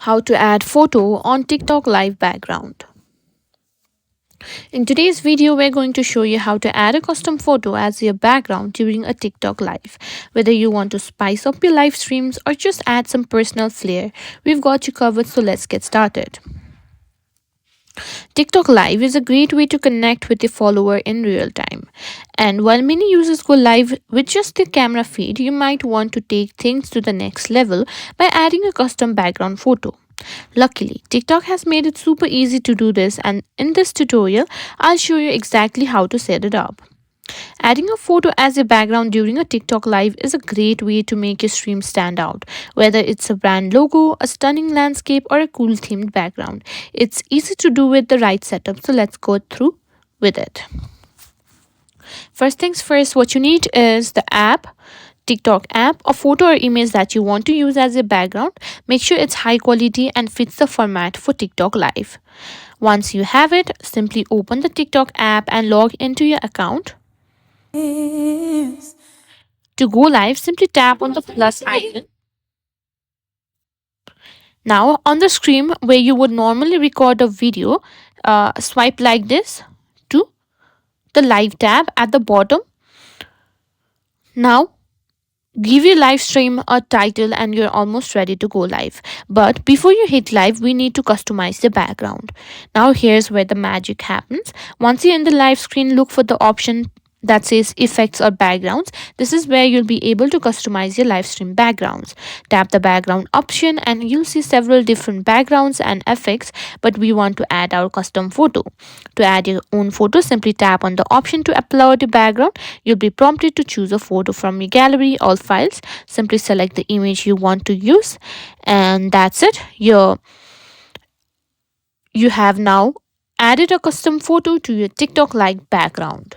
How to add photo on TikTok live background. In today's video, we're going to show you how to add a custom photo as your background during a TikTok live. Whether you want to spice up your live streams or just add some personal flair, we've got you covered, so let's get started. TikTok Live is a great way to connect with your follower in real time. And while many users go live with just their camera feed, you might want to take things to the next level by adding a custom background photo. Luckily, TikTok has made it super easy to do this, and in this tutorial, I'll show you exactly how to set it up. Adding a photo as a background during a TikTok live is a great way to make your stream stand out. Whether it's a brand logo, a stunning landscape, or a cool themed background, it's easy to do with the right setup. So let's go through with it. First things first, what you need is the app. TikTok app, a photo or image that you want to use as a background. Make sure it's high quality and fits the format for TikTok Live. Once you have it, simply open the TikTok app and log into your account. To go live, simply tap on the plus icon. Now, on the screen where you would normally record a video, swipe like this to the live tab at the bottom. Now, give your live stream a title and you're almost ready to go live. But before you hit live, we need to customize the background. Now, here's where the magic happens. Once you're in the live screen, look for the option that says effects or backgrounds. This is where you'll be able to customize your live stream backgrounds. Tap the background option and you'll see several different backgrounds and effects, but we want to add our custom photo. To add your own photo, simply tap on the option to upload a background. You'll be prompted to choose a photo from your gallery or files. Simply select the image you want to use, and that's it. You have now added a custom photo to your TikTok like background.